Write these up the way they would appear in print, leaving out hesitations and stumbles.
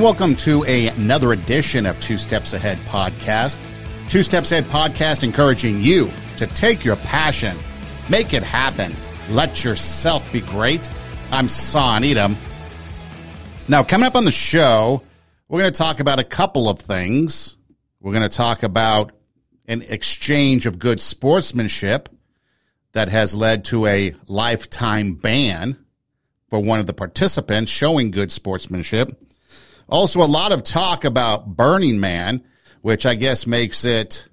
and welcome to another edition of Two Steps Ahead Podcast. Two Steps Ahead Podcast encouraging you to take your passion, make it happen, let yourself be great. I'm Son Edom. Now, coming up on the show, we're going to talk about a couple of things. We're going to talk about an exchange of good sportsmanship that has led to a lifetime ban for one of the participants showing good sportsmanship. Also, a lot of talk about Burning Man, which I guess makes it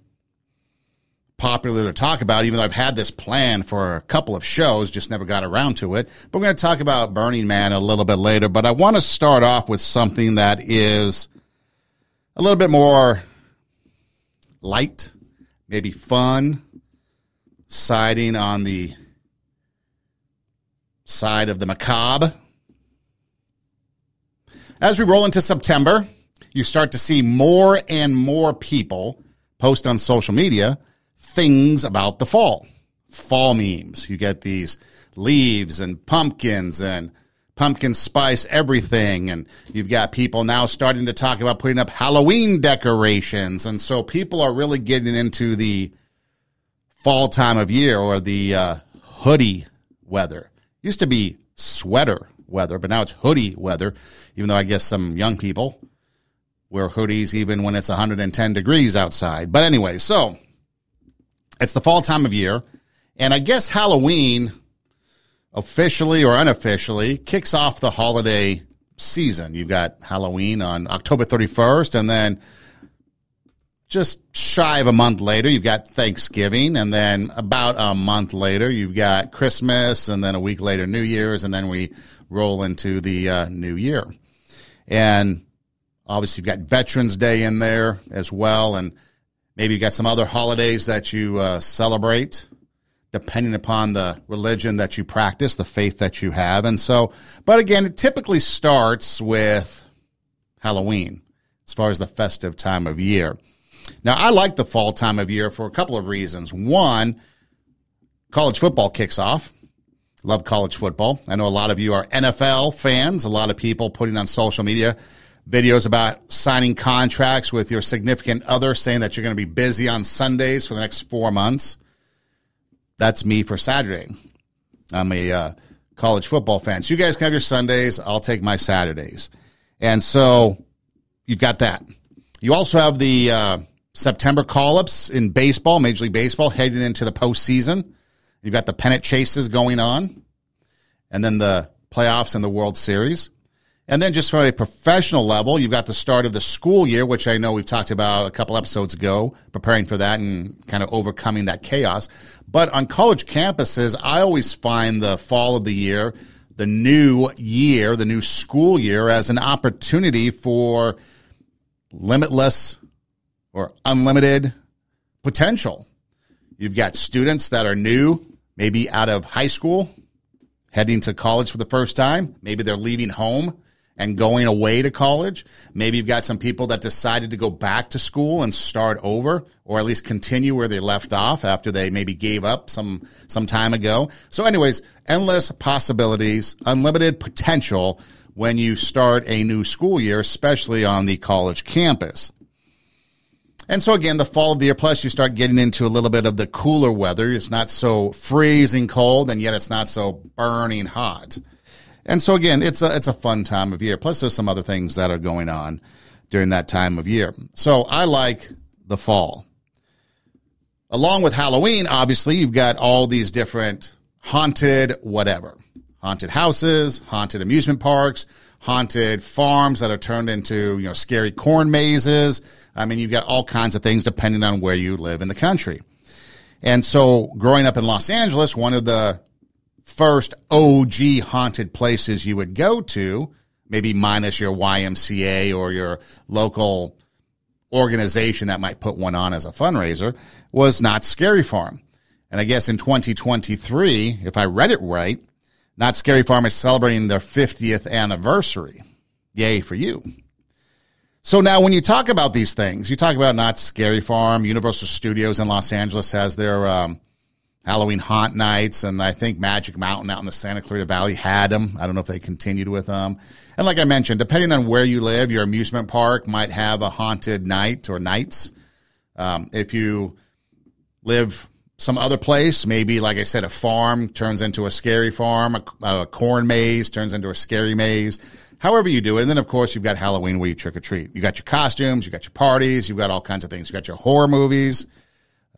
popular to talk about, even though I've had this plan for a couple of shows, just never got around to it. But we're going to talk about Burning Man a little bit later. But I want to start off with something that is a little bit more light, maybe fun, siding on the side of the macabre. As we roll into September, you start to see more and more people post on social media things about the fall. Fall memes. You get these leaves and pumpkins and pumpkin spice everything. And you've got people now starting to talk about putting up Halloween decorations. And so people are really getting into the fall time of year, or the hoodie weather. Used to be sweater weather, but now it's hoodie weather, even though I guess some young people wear hoodies even when it's 110 degrees outside. But anyway, so it's the fall time of year, and I guess Halloween, officially or unofficially, kicks off the holiday season. You've got Halloween on October 31st, and then just shy of a month later, you've got Thanksgiving, and then about a month later, you've got Christmas, and then a week later, New Year's, and then we roll into the new year. And obviously, you've got Veterans Day in there as well, and maybe you've got some other holidays that you celebrate, depending upon the religion that you practice, the faith that you have. And so, but again, it typically starts with Halloween as far as the festive time of year. Now, I like the fall time of year for a couple of reasons. One, college football kicks off. Love college football. I know a lot of you are NFL fans. A lot of people putting on social media videos about signing contracts with your significant other, saying that you're going to be busy on Sundays for the next 4 months. That's me for Saturday. I'm a college football fan. So you guys can have your Sundays. I'll take my Saturdays. And so you've got that. You also have the September call-ups in baseball, Major League Baseball, heading into the postseason. You've got the pennant chases going on, and then the playoffs and the World Series. And then just from a professional level, you've got the start of the school year, which I know we've talked about a couple episodes ago, preparing for that and kind of overcoming that chaos. But on college campuses, I always find the fall of the year, the new year, the new school year, as an opportunity for limitless or unlimited potential. You've got students that are new, maybe out of high school, heading to college for the first time. Maybe they're leaving home and going away to college. Maybe you've got some people that decided to go back to school and start over, or at least continue where they left off after they maybe gave up some time ago. So anyways, endless possibilities, unlimited potential when you start a new school year, especially on the college campus. And so again, the fall of the year, plus you start getting into a little bit of the cooler weather. It's not so freezing cold, and yet it's not so burning hot. And so again, it's a fun time of year. Plus there's some other things that are going on during that time of year. So I like the fall. Along with Halloween, obviously, you've got all these different haunted whatever. Haunted houses, haunted amusement parks, haunted farms that are turned into, scary corn mazes. I mean, you've got all kinds of things depending on where you live in the country. And so growing up in Los Angeles, one of the first OG haunted places you would go to, maybe minus your YMCA or your local organization that might put one on as a fundraiser, was Knott's Scary Farm. And I guess in 2023, if I read it right, Knott's Scary Farm is celebrating their 50th anniversary. Yay for you. So now when you talk about these things, you talk about Knott's Scary Farm, Universal Studios in Los Angeles has their Halloween haunt nights, and I think Magic Mountain out in the Santa Clarita Valley had them. I don't know if they continued with them. And like I mentioned, depending on where you live, your amusement park might have a haunted night or nights. If you live some other place, maybe, like I said, a farm turns into a scary farm, a corn maze turns into a scary maze, however you do it. And then, of course, you've got Halloween where you trick or treat. You got your costumes, you got your parties, you've got all kinds of things. You got your horror movies,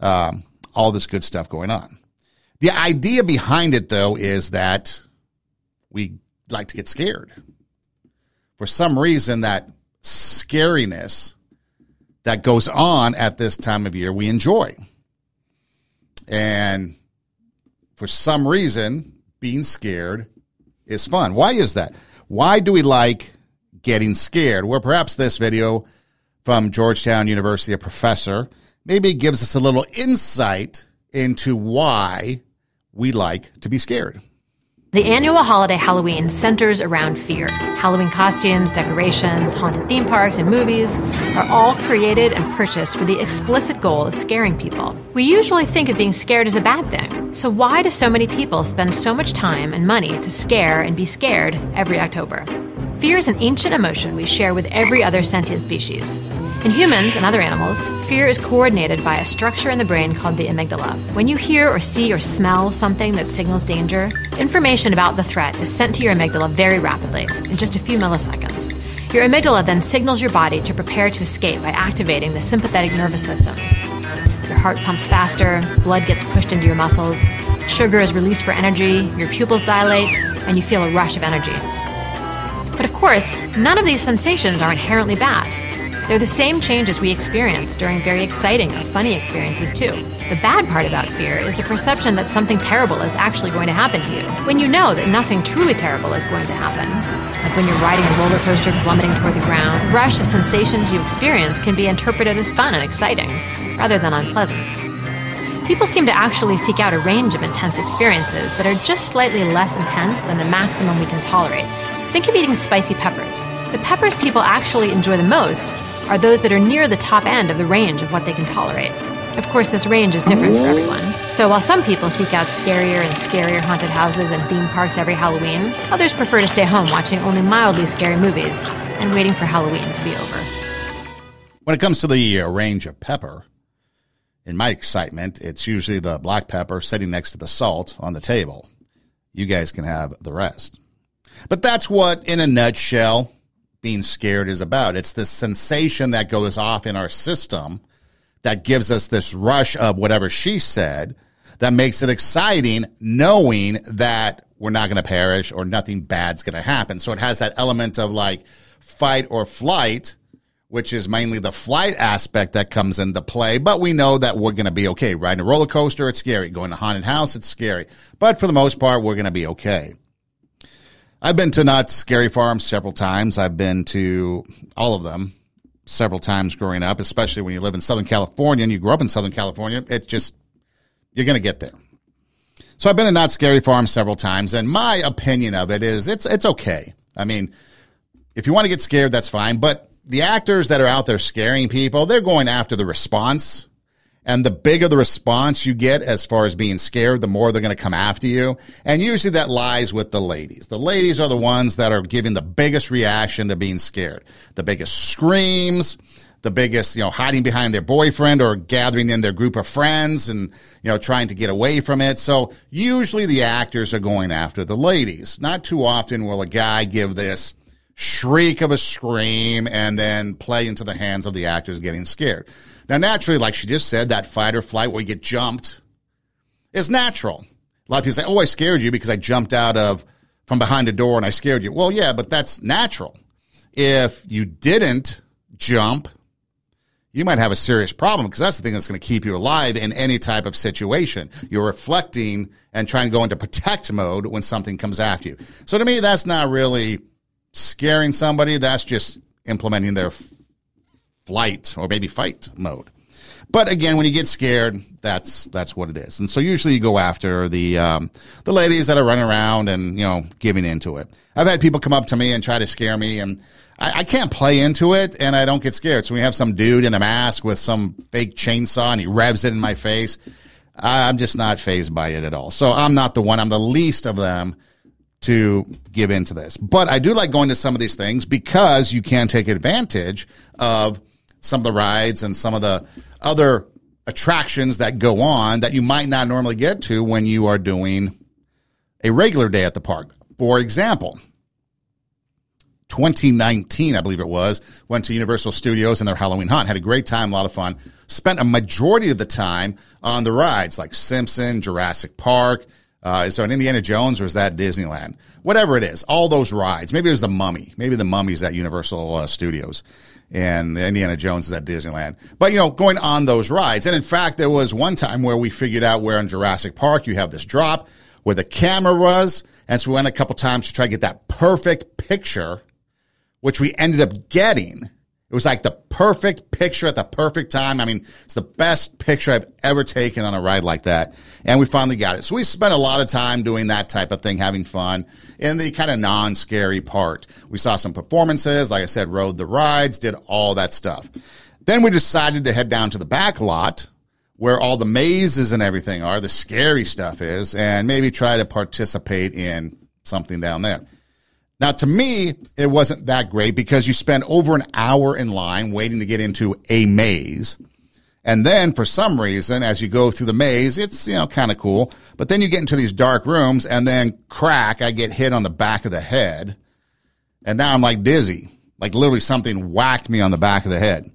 all this good stuff going on. The idea behind it, though, is that we like to get scared. For some reason, that scariness that goes on at this time of year, we enjoy. And for some reason, being scared is fun. Why is that? Why do we like getting scared? Well, perhaps this video from Georgetown University, a professor, maybe gives us a little insight into why we like to be scared. The annual holiday Halloween centers around fear. Halloween costumes, decorations, haunted theme parks, and movies are all created and purchased with the explicit goal of scaring people. We usually think of being scared as a bad thing. So why do so many people spend so much time and money to scare and be scared every October? Fear is an ancient emotion we share with every other sentient species. In humans and other animals, fear is coordinated by a structure in the brain called the amygdala. When you hear or see or smell something that signals danger, information about the threat is sent to your amygdala very rapidly, in just a few milliseconds. Your amygdala then signals your body to prepare to escape by activating the sympathetic nervous system. Your heart pumps faster, blood gets pushed into your muscles, sugar is released for energy, your pupils dilate, and you feel a rush of energy. But of course, none of these sensations are inherently bad. They're the same changes we experience during very exciting or funny experiences too. The bad part about fear is the perception that something terrible is actually going to happen to you, when you know that nothing truly terrible is going to happen. Like when you're riding a roller coaster plummeting toward the ground, the rush of sensations you experience can be interpreted as fun and exciting, rather than unpleasant. People seem to actually seek out a range of intense experiences that are just slightly less intense than the maximum we can tolerate. Think of eating spicy peppers. The peppers people actually enjoy the most are those that are near the top end of the range of what they can tolerate. Of course, this range is different for everyone. So while some people seek out scarier and scarier haunted houses and theme parks every Halloween, others prefer to stay home watching only mildly scary movies and waiting for Halloween to be over. When it comes to the range of pepper, in my excitement, it's usually the black pepper sitting next to the salt on the table. You guys can have the rest. But that's what, in a nutshell, being scared is about. It's this sensation that goes off in our system that gives us this rush of whatever she said that makes it exciting, knowing that we're not going to perish or nothing bad's going to happen. So it has that element of like fight or flight, which is mainly the flight aspect that comes into play. But we know that we're going to be okay. Riding a roller coaster, it's scary. Going to a haunted house, it's scary. But for the most part, we're going to be okay. I've been to Knott's Scary Farm several times. I've been to all of them several times growing up, especially when you live in Southern California and you grew up in Southern California. It's just, you're going to get there. So I've been to Knott's Scary Farm several times, and my opinion of it is it's okay. I mean, if you want to get scared, that's fine. But the actors that are out there scaring people, they're going after the response. And the bigger the response you get as far as being scared, the more they're going to come after you. And usually that lies with the ladies. The ladies are the ones that are giving the biggest reaction to being scared. The biggest screams, the biggest, hiding behind their boyfriend or gathering in their group of friends and, trying to get away from it. So usually the actors are going after the ladies. Not too often will a guy give this shriek of a scream and then play into the hands of the actors getting scared. Now, naturally, like she just said, that fight or flight where you get jumped is natural. A lot of people say, I scared you because I jumped from behind a door and I scared you. Well, yeah, but that's natural. If you didn't jump, you might have a serious problem because that's the thing that's going to keep you alive in any type of situation. You're reflecting and trying to go into protect mode when something comes after you. So to me, that's not really scaring somebody. That's just implementing their flight or maybe fight mode. But again, when you get scared, that's what it is. And so usually you go after the ladies that are running around and, giving into it. I've had people come up to me and try to scare me, and I can't play into it and I don't get scared. So we have some dude in a mask with some fake chainsaw and he revs it in my face. I'm just not fazed by it at all. So I'm not the one. I'm the least of them to give into this. But I do like going to some of these things because you can take advantage of some of the rides and some of the other attractions that go on that you might not normally get to when you are doing a regular day at the park. For example, 2019, I believe it was, went to Universal Studios and their Halloween Haunt. Had a great time, a lot of fun. Spent a majority of the time on the rides like Simpson, Jurassic Park. Is there an Indiana Jones or is that Disneyland? Whatever it is, all those rides. Maybe it was the Mummy. Maybe the Mummy's at Universal Studios and the Indiana Jones is at Disneyland. But, going on those rides. And in fact, there was one time where we figured out where in Jurassic Park you have this drop where the camera was. And so we went a couple times to try to get that perfect picture, which we ended up getting. It was like the perfect picture at the perfect time. I mean, it's the best picture I've ever taken on a ride like that. And we finally got it. So we spent a lot of time doing that type of thing, having fun in the kind of non-scary part. We saw some performances, like I said, rode the rides, did all that stuff. Then we decided to head down to the back lot where all the mazes and everything are, the scary stuff is, and maybe try to participate in something down there. Now, to me, it wasn't that great because you spend over an hour in line waiting to get into a maze. And then for some reason, as you go through the maze, it's, kind of cool. But then you get into these dark rooms and then I get hit on the back of the head. And now I'm like dizzy, like literally something whacked me on the back of the head.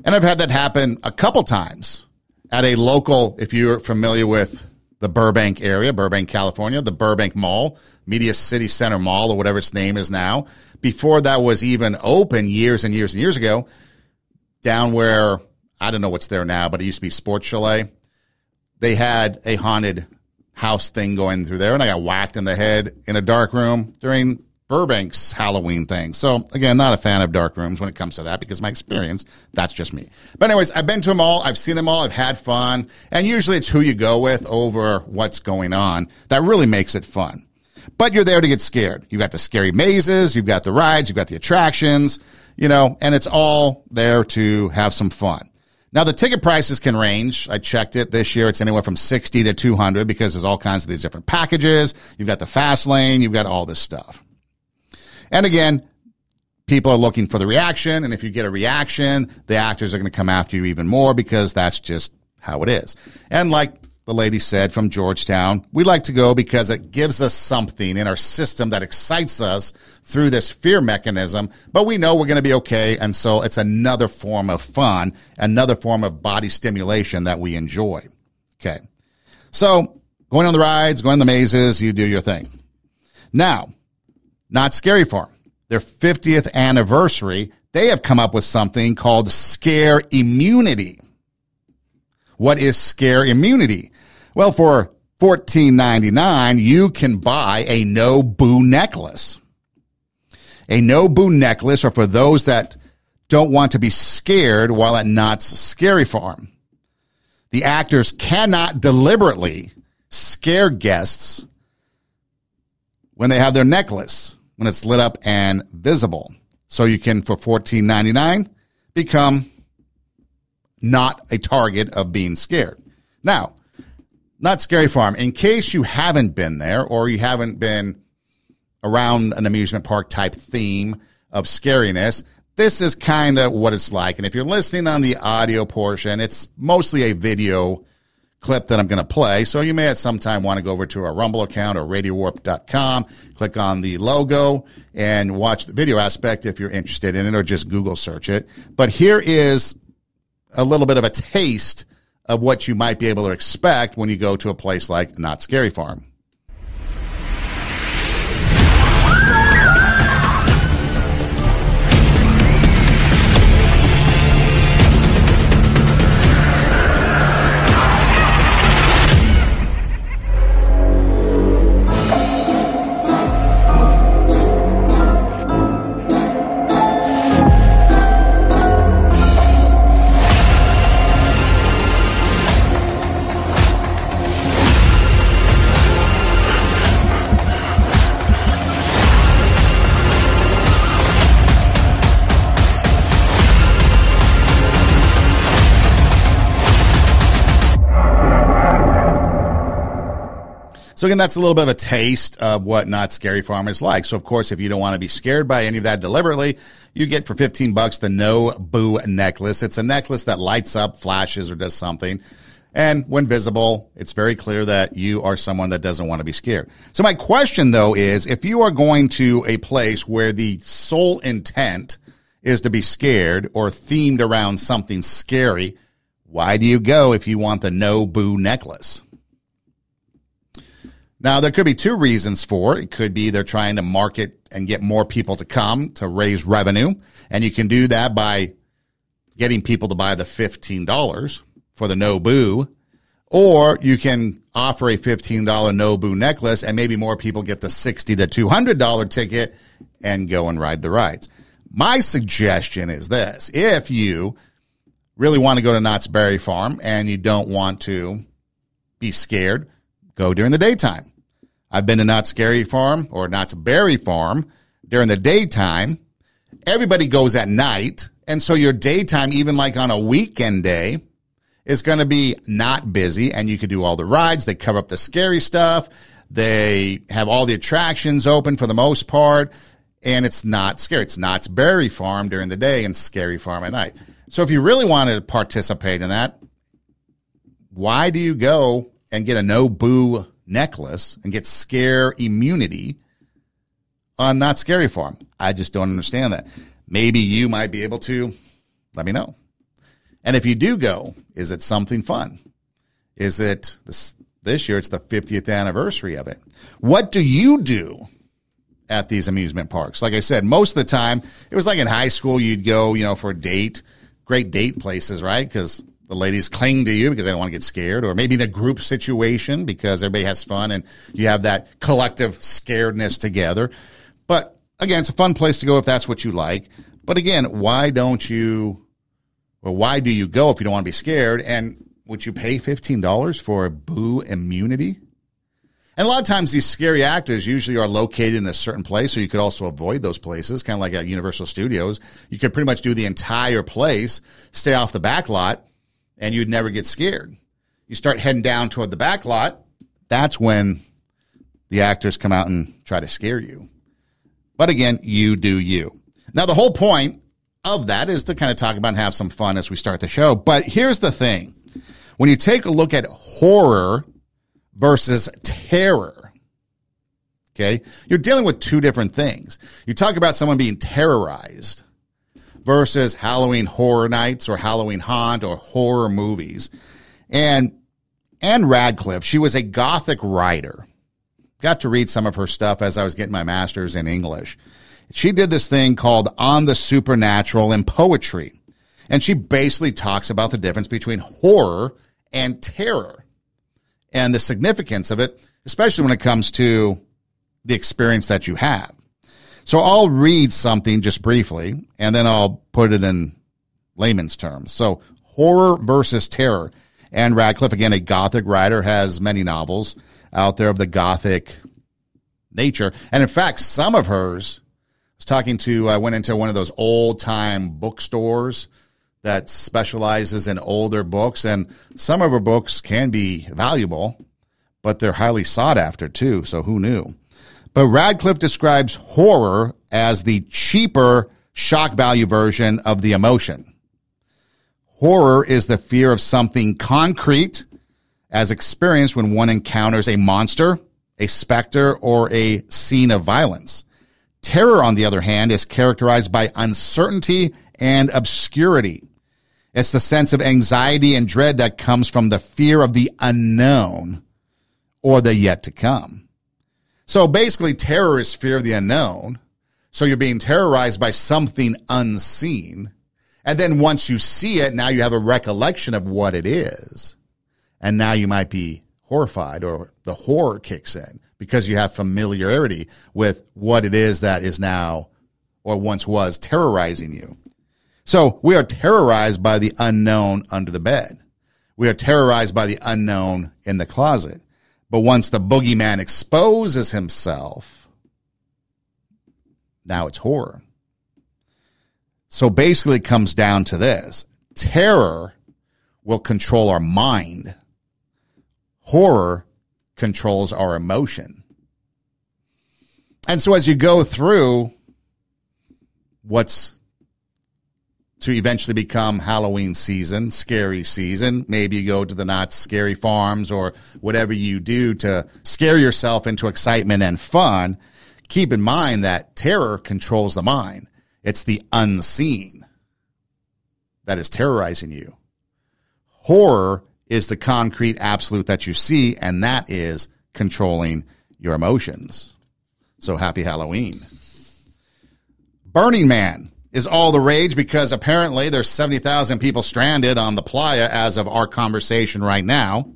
And I've had that happen a couple times at a local, if you're familiar with the Burbank area, Burbank, California, the Burbank Mall, Media City Center Mall, or whatever its name is now. Before that was even open years and years and years ago, down where, I don't know what's there now, but it used to be Sports Chalet. They had a haunted house thing going through there, and I got whacked in the head in a dark room during Burbank's Halloween thing. So, again, not a fan of dark rooms when it comes to that because my experience, that's just me. But anyways, I've been to them all. I've seen them all. I've had fun. And usually it's who you go with over what's going on that really makes it fun. But you're there to get scared. You've got the scary mazes. You've got the rides. You've got the attractions, and it's all there to have some fun. Now, the ticket prices can range. I checked it this year. It's anywhere from $60 to $200 because there's all kinds of these different packages. You've got the fast lane. You've got all this stuff. And again, people are looking for the reaction. And if you get a reaction, the actors are going to come after you even more because that's just how it is. And like the lady said from Georgetown, we like to go because it gives us something in our system that excites us through this fear mechanism, but we know we're going to be okay. And so it's another form of fun, another form of body stimulation that we enjoy. Okay. So going on the rides, going on the mazes, you do your thing. Now, Knott's Scary Farm, their 50th anniversary, they have come up with something called Scare Immunity. What is Scare Immunity? Well, for $14.99, you can buy a no-boo necklace. A no-boo necklace, or for those that don't want to be scared while at Knott's Scary Farm. The actors cannot deliberately scare guests when they have their necklace, when it's lit up and visible. So you can, for $14.99, become not a target of being scared. Now, Knott's Scary Farm, in case you haven't been there or you haven't been around an amusement park type theme of scariness, this is kind of what it's like. And if you're listening on the audio portion, it's mostly a video clip that I'm going to play. So you may at some time want to go over to our Rumble account or RadioWarp.com, click on the logo and watch the video aspect if you're interested in it, or just Google search it. But here is a little bit of a taste of what you might be able to expect when you go to a place like Knott's Scary Farm. So again, that's a little bit of a taste of what Knott's Scary Farm is like. So of course, if you don't want to be scared by any of that deliberately, you get for $15 the No Boo necklace. It's a necklace that lights up, flashes, or does something. And when visible, it's very clear that you are someone that doesn't want to be scared. So my question, though, is if you are going to a place where the sole intent is to be scared or themed around something scary, why do you go if you want the No Boo necklace? Now, there could be two reasons for it. It could be they're trying to market and get more people to come to raise revenue. And you can do that by getting people to buy the $15 for the No Boo, or you can offer a $15 No Boo necklace and maybe more people get the $60 to $200 ticket and go and ride the rides. My suggestion is this. If you really want to go to Knott's Berry Farm and you don't want to be scared, go during the daytime. I've been to Knott's Scary Farm or Knott's Berry Farm during the daytime. Everybody goes at night, and so your daytime, even like on a weekend day, is going to be not busy, and you could do all the rides. They cover up the scary stuff. They have all the attractions open for the most part, and it's not scary. It's Knott's Berry Farm during the day and Scary Farm at night. So if you really want to participate in that, why do you go and get a No Boo necklace and get scare immunity on Knott's Scary Farm? I just don't understand that. Maybe you might be able to let me know. And if you do go, is it something fun? Is it this year? It's the 50th anniversary of it. What do you do at these amusement parks? Like I said, most of the time, it was like in high school, you'd go, for a date, great date places, right? Because the ladies cling to you because they don't want to get scared, or maybe the group situation because everybody has fun and you have that collective scaredness together. But again, it's a fun place to go if that's what you like. But again, why do you go if you don't want to be scared? And would you pay $15 for a Boo immunity? And a lot of times these scary actors usually are located in a certain place, so you could also avoid those places, kind of like at Universal Studios. You could pretty much do the entire place, stay off the back lot, and you'd never get scared. You start heading down toward the back lot, that's when the actors come out and try to scare you. But again, you do you. Now, the whole point of that is to kind of talk about and have some fun as we start the show. But here's the thing. When you take a look at horror versus terror, okay, you're dealing with two different things. You talk about someone being terrorized versus Halloween Horror Nights or Halloween Haunt or horror movies. And Anne Radcliffe, she was a Gothic writer. Got to read some of her stuff as I was getting my master's in English. She did this thing called On the Supernatural in Poetry. And she basically talks about the difference between horror and terror and the significance of it, especially when it comes to the experience that you have. So I'll read something just briefly, and then I'll put it in layman's terms. So horror versus terror. Anne Radcliffe, again, a Gothic writer, has many novels out there of the Gothic nature. And in fact, some of hers, I went into one of those old-time bookstores that specializes in older books, and some of her books can be valuable, but they're highly sought after too, so who knew? But Radcliffe describes horror as the cheaper shock value version of the emotion. Horror is the fear of something concrete as experienced when one encounters a monster, a specter, or a scene of violence. Terror, on the other hand, is characterized by uncertainty and obscurity. It's the sense of anxiety and dread that comes from the fear of the unknown or the yet to come. So basically, terror is fear of the unknown. So you're being terrorized by something unseen. And then once you see it, now you have a recollection of what it is. And now you might be horrified, or the horror kicks in because you have familiarity with what it is that is now or once was terrorizing you. So we are terrorized by the unknown under the bed. We are terrorized by the unknown in the closet. But once the boogeyman exposes himself, now it's horror. So basically it comes down to this. Terror will control our mind. Horror controls our emotion. And so as you go through what's to eventually become Halloween season, scary season, maybe you go to the Not Scary Farms or whatever you do to scare yourself into excitement and fun, keep in mind that terror controls the mind. It's the unseen that is terrorizing you. Horror is the concrete absolute that you see, and that is controlling your emotions. So happy Halloween. Burning Man is all the rage because apparently there's 70,000 people stranded on the playa as of our conversation right now.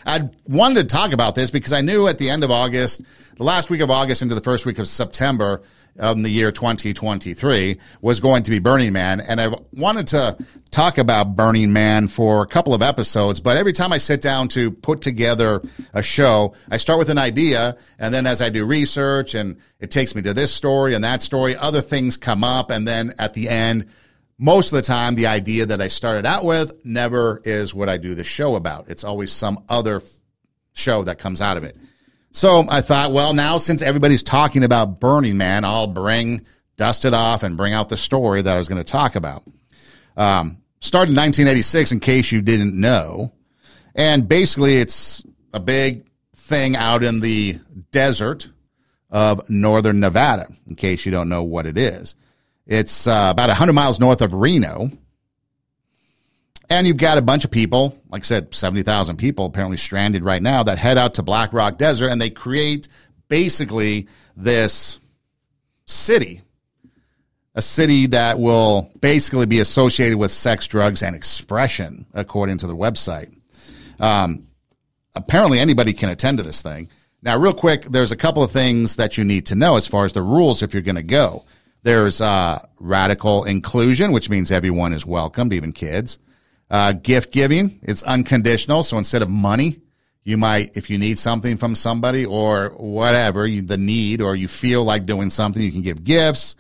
I wanted to talk about this because I knew at the end of August, the last week of August into the first week of September in the year 2023 was going to be Burning Man. And I wanted to talk about Burning Man for a couple of episodes, but every time I sit down to put together a show, I start with an idea, and then as I do research and it takes me to this story and that story, other things come up, and then at the end, most of the time, the idea that I started out with never is what I do the show about. It's always some other show that comes out of it. So I thought, well, now since everybody's talking about Burning Man, I'll dust it off and bring out the story that I was going to talk about. Started in 1986, in case you didn't know. And basically, it's a big thing out in the desert of northern Nevada, in case you don't know what it is. It's about 100 miles north of Reno. And you've got a bunch of people, like I said, 70,000 people apparently stranded right now that head out to Black Rock Desert, and they create basically this city, a city that will basically be associated with sex, drugs, and expression, according to the website. Apparently anybody can attend to this thing. Now, real quick, there's a couple of things that you need to know as far as the rules if you're going to go. There's radical inclusion, which means everyone is welcomed, even kids. Gift giving, it's unconditional. So instead of money, you might, if you need something from somebody or whatever, the need, or you feel like doing something, you can give gifts.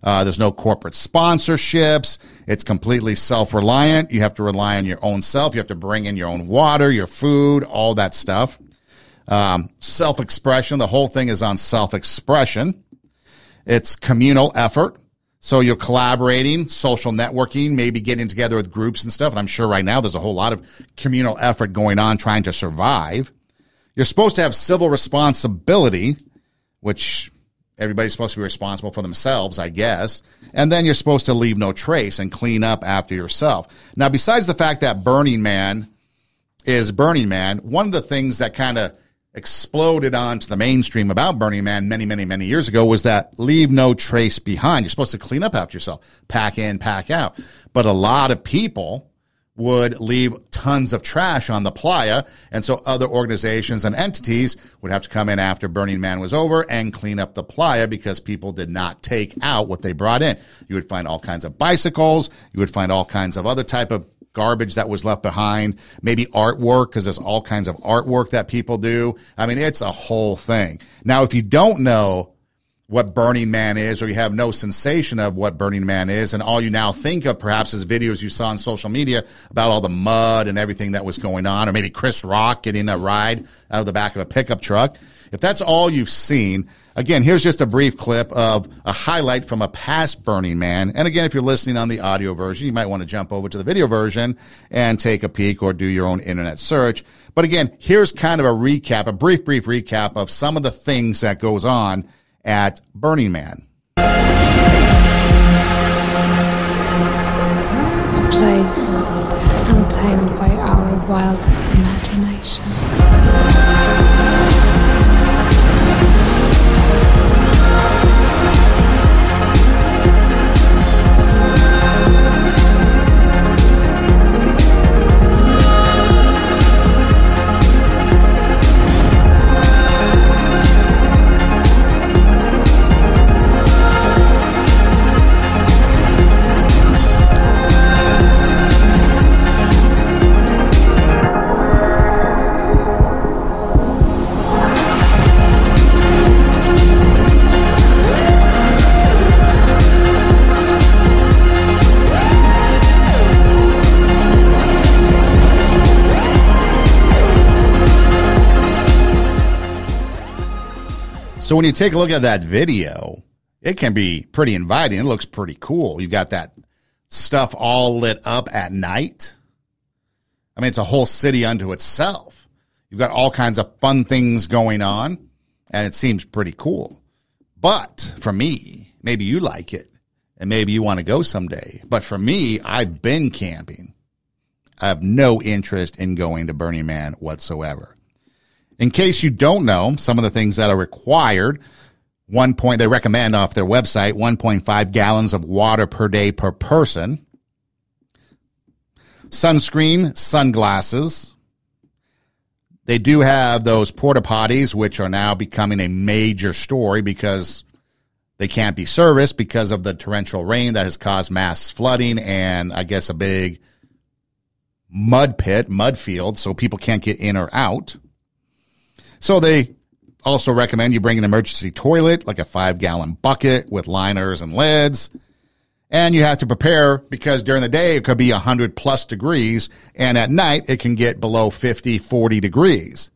There's no corporate sponsorships. It's completely self-reliant. You have to rely on your own self. You have to bring in your own water, your food, all that stuff. Self-expression. The whole thing is on self-expression. It's communal effort. So you're collaborating, social networking, maybe getting together with groups and stuff. And I'm sure right now there's a whole lot of communal effort going on trying to survive. You're supposed to have civil responsibility, which everybody's supposed to be responsible for themselves, I guess. And then you're supposed to leave no trace and clean up after yourself. Now, besides the fact that Burning Man is Burning Man, one of the things that kind of exploded onto the mainstream about Burning Man many, many, many years ago was that leave no trace behind. You're supposed to clean up after yourself, pack in, pack out. But a lot of people would leave tons of trash on the playa, and so other organizations and entities would have to come in after Burning Man was over and clean up the playa because people did not take out what they brought in. You would find all kinds of bicycles. You would find all kinds of other type of garbage that was left behind, maybe artwork, because there's all kinds of artwork that people do. I mean, it's a whole thing. Now, if you don't know what Burning Man is, or you have no sensation of what Burning Man is, and all you now think of perhaps is videos you saw on social media about all the mud and everything that was going on, or maybe Chris Rock getting a ride out of the back of a pickup truck. If that's all you've seen, again, here's just a brief clip of a highlight from a past Burning Man. And again, if you're listening on the audio version, you might want to jump over to the video version and take a peek or do your own internet search. But again, here's kind of a recap, a brief recap of some of the things that goes on at Burning Man. A place untamed by our wildest imagination. So when you take a look at that video, it can be pretty inviting. It looks pretty cool. You've got that stuff all lit up at night. I mean, it's a whole city unto itself. You've got all kinds of fun things going on, and it seems pretty cool. But for me, maybe you like it, and maybe you want to go someday. But for me, I've been camping. I have no interest in going to Burning Man whatsoever. In case you don't know, some of the things that are required, they recommend off their website, 1.5 gallons of water per day per person. Sunscreen, sunglasses. They do have those porta potties, which are now becoming a major story because they can't be serviced because of the torrential rain that has caused mass flooding and I guess a big mud field, so people can't get in or out. So they also recommend you bring an emergency toilet, like a 5-gallon bucket with liners and lids. And you have to prepare because during the day it could be 100 plus degrees, and at night it can get below 50, 40 degrees.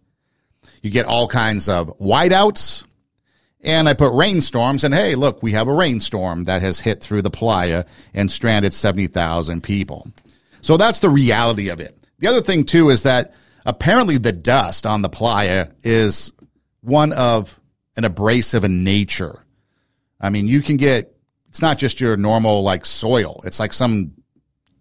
You get all kinds of whiteouts. And I put rainstorms, and hey, look, we have a rainstorm that has hit through the playa and stranded 70,000 people. So that's the reality of it. The other thing, too, is that apparently the dust on the playa is one of an abrasive in nature. I mean, you can get, it's not just your normal, like, soil. It's like some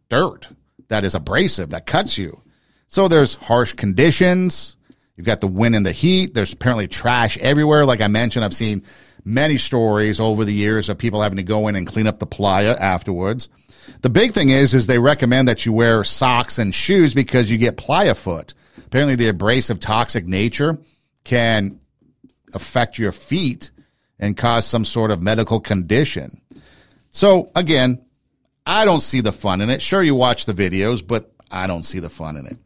dirt that is abrasive, that cuts you. So there's harsh conditions. You've got the wind and the heat. There's apparently trash everywhere. Like I mentioned, I've seen many stories over the years of people having to go in and clean up the playa afterwards. The big thing is they recommend that you wear socks and shoes because you get playa foot. Apparently the abrasive toxic nature can affect your feet and cause some sort of medical condition. So again, I don't see the fun in it. Sure, you watch the videos, but I don't see the fun in it.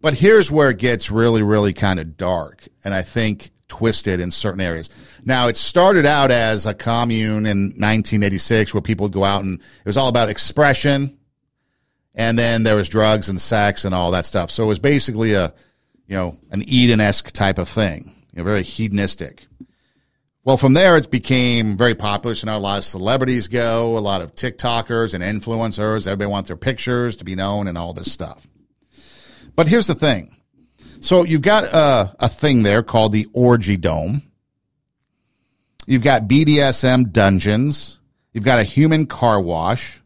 But here's where it gets really, really kind of dark and I think twisted in certain areas. Now, it started out as a commune in 1986 where people would go out and it was all about expression. And then there was drugs and sex and all that stuff. So it was basically an Eden-esque type of thing, very hedonistic. Well, from there, it became very popular. So now a lot of celebrities go, a lot of TikTokers and influencers. Everybody wants their pictures to be known and all this stuff. But here's the thing. So you've got a thing there called the Orgy Dome. You've got BDSM dungeons. You've got a human car wash.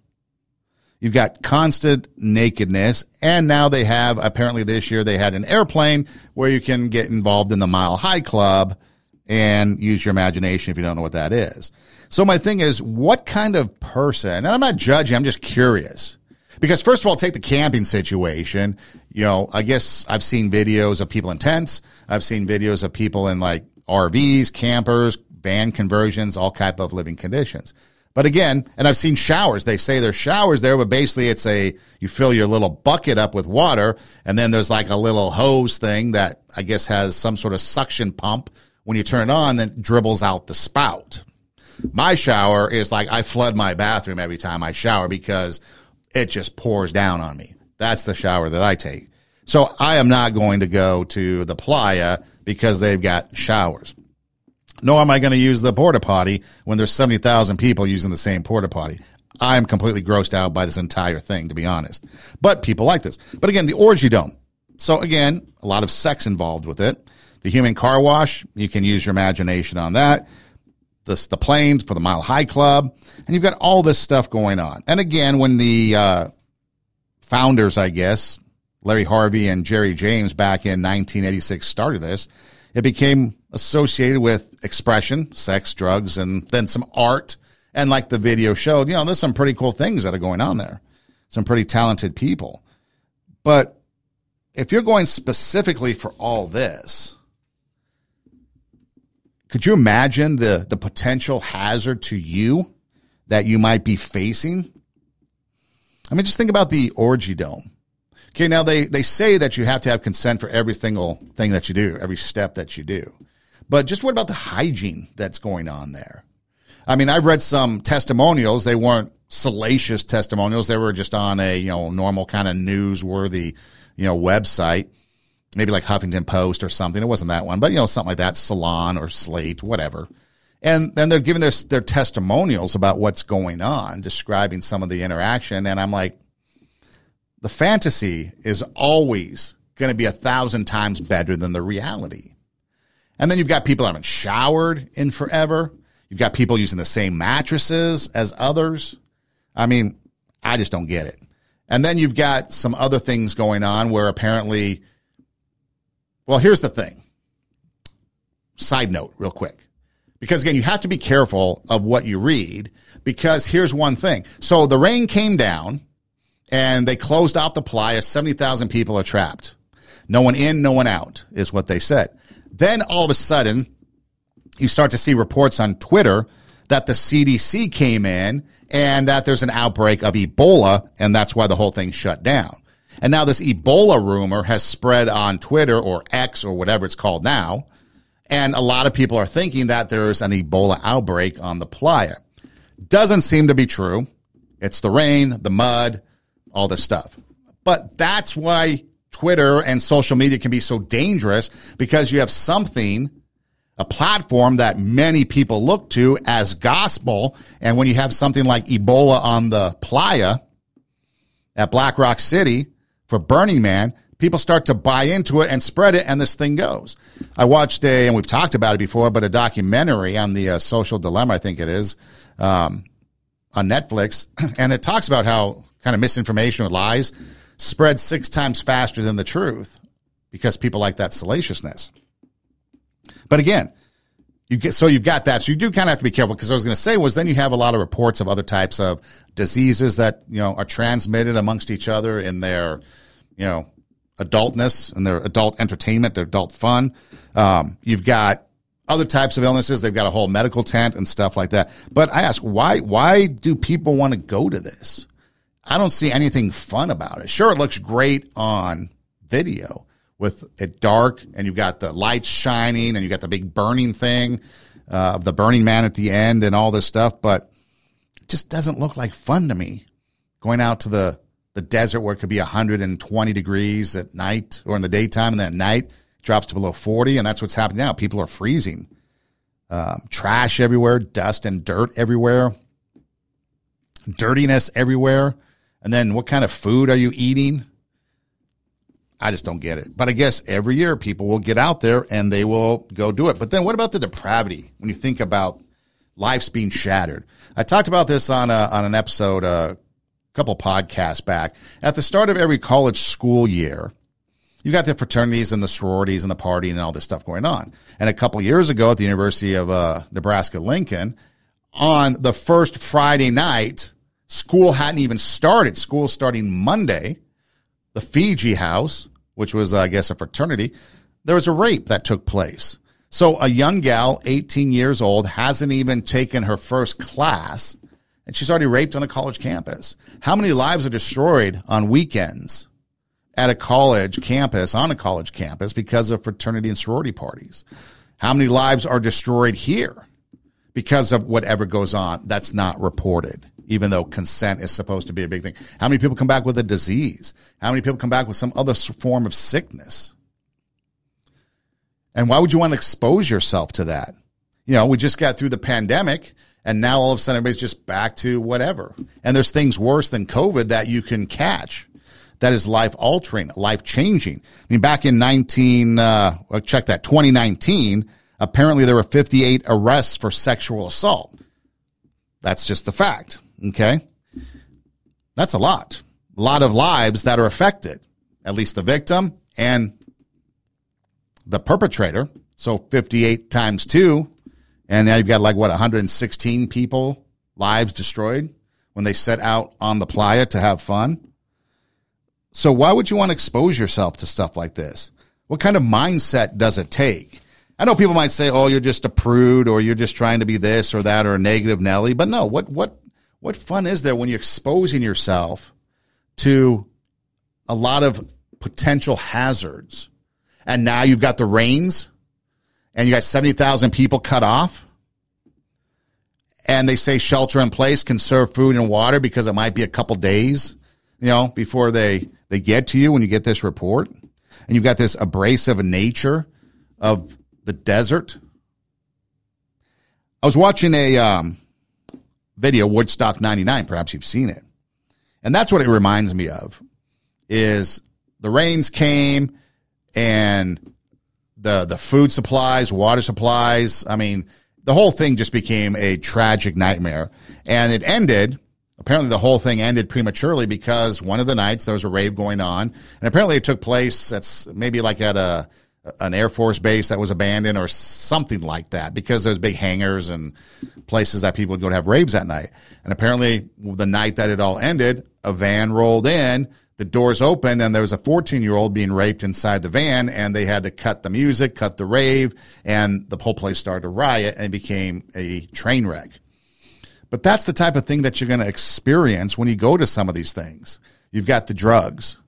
You've got constant nakedness. And now they have, apparently this year, they had an airplane where you can get involved in the Mile High Club and use your imagination if you don't know what that is. So my thing is, what kind of person, and I'm not judging, I'm just curious. Because first of all, take the camping situation. I guess I've seen videos of people in tents. I've seen videos of people in like RVs, campers, van conversions, all type of living conditions. But again, and I've seen showers. They say there's showers there, but basically you fill your little bucket up with water, and then there's like a little hose thing that I guess has some sort of suction pump. When you turn it on, then it dribbles out the spout. My shower is like I flood my bathroom every time I shower because it just pours down on me. That's the shower that I take. So I am not going to go to the playa because they've got showers. Nor am I going to use the porta potty when there's 70,000 people using the same porta potty. I'm completely grossed out by this entire thing, to be honest. But people like this. But again, the Orgy Dome. So again, a lot of sex involved with it. The human car wash, you can use your imagination on that. The planes for the Mile High Club. And you've got all this stuff going on. And again, when the founders, I guess, Larry Harvey and Jerry James back in 1986 started this, it became associated with expression, sex, drugs, and then some art. And like the video showed, there's some pretty cool things that are going on there. Some pretty talented people. But if you're going specifically for all this, could you imagine the potential hazard to you that you might be facing? I mean, just think about the Orgy Dome. Okay, now they say that you have to have consent for every single thing that you do, every step that you do. But just what about the hygiene that's going on there? I mean, I've read some testimonials. They weren't salacious testimonials. They were just on a, normal kind of newsworthy, website. maybe like Huffington Post or something. It wasn't that one, but, something like that, Salon or Slate, whatever. And then they're giving their testimonials about what's going on, describing some of the interaction. And I'm like, the fantasy is always going to be 1,000 times better than the reality. And then you've got people that haven't showered in forever. You've got people using the same mattresses as others. I mean, I just don't get it. And then you've got some other things going on where apparently, well, here's the thing. Side note real quick. Because, again, you have to be careful of what you read, because here's one thing. So the rain came down, and they closed out the playa. 70,000 people are trapped. No one in, no one out, is what they said. Then, all of a sudden, you start to see reports on Twitter that the CDC came in and that there's an outbreak of Ebola, and that's why the whole thing shut down. And now this Ebola rumor has spread on Twitter or X or whatever it's called now. And a lot of people are thinking that there's an Ebola outbreak on the playa. Doesn't seem to be true. It's the rain, the mud, all this stuff. But that's why Twitter and social media can be so dangerous, because you have something, a platform that many people look to as gospel. And when you have something like Ebola on the playa at Black Rock City for Burning Man, people start to buy into it and spread it, and this thing goes. I watched and we've talked about it before, but a documentary on the Social Dilemma, I think it is, on Netflix, and it talks about how kind of misinformation or lies spread 6 times faster than the truth because people like that salaciousness. But again, you've got that. So you do kind of have to be careful, because I was going to say was then you have a lot of reports of other types of diseases that, are transmitted amongst each other in their, adultness and their adult entertainment, their adult fun. You've got other types of illnesses. They've got a whole medical tent and stuff like that. But I ask, why do people want to go to this? I don't see anything fun about it. Sure, it looks great on video with it dark, and you've got the lights shining, and you got the big burning thing of the Burning Man at the end and all this stuff, but it just doesn't look like fun to me. Going out to the desert where it could be 120 degrees at night or in the daytime, and then at night it drops to below 40, and that's what's happening now. People are freezing. Trash everywhere, dust and dirt everywhere, dirtiness everywhere. And then what kind of food are you eating? I just don't get it. But I guess every year people will get out there and they will go do it. But then what about the depravity when you think about lives being shattered? I talked about this on an episode a couple podcasts back. At the start of every college school year, you got the fraternities and the sororities and the partying and all this stuff going on. And a couple years ago at the University of Nebraska-Lincoln, on the first Friday night, school hadn't even started. School starting Monday. The Fiji House, which was, I guess, a fraternity, there was a rape that took place. So a young gal, 18 years old, hasn't even taken her first class, and she's already raped on a college campus. How many lives are destroyed on weekends at a college campus, on a college campus, because of fraternity and sorority parties? How many lives are destroyed here because of whatever goes on that's not reported, even though consent is supposed to be a big thing? How many people come back with a disease? How many people come back with some other form of sickness? And why would you want to expose yourself to that? We just got through the pandemic, and now all of a sudden everybody's just back to whatever. And there's things worse than COVID that you can catch that is life-altering, life-changing. I mean, back in 2019, apparently there were 58 arrests for sexual assault. That's just the fact, okay? That's a lot. A lot of lives that are affected, at least the victim and the perpetrator. So 58 times 2, and now you've got 116 people, lives destroyed when they set out on the playa to have fun. So why would you want to expose yourself to stuff like this? What kind of mindset does it take? I know people might say, oh, you're just a prude, or you're just trying to be this or that, or a negative Nelly. But no, what fun is there when you're exposing yourself to a lot of potential hazards? And now you've got the rains, and you got 70,000 people cut off. And they say shelter in place, conserve food and water, because it might be a couple days, before they get to you when you get this report. and you've got this abrasive nature of the desert. I was watching a video, Woodstock 99, perhaps you've seen it. And that's what it reminds me of, is the rains came and the food supplies, water supplies. I mean, the whole thing just became a tragic nightmare. And it ended, apparently the whole thing ended prematurely because one of the nights there was a rave going on. And apparently it took place, that's maybe like at an Air Force base that was abandoned or something like that, because there's big hangars and places that people would go to have raves at night. And apparently the night that it all ended, a van rolled in, the doors opened, and there was a 14-year-old being raped inside the van, and they had to cut the music, cut the rave, and the whole place started to riot and became a train wreck. But that's the type of thing that you're going to experience when you go to some of these things. You've got the drugs.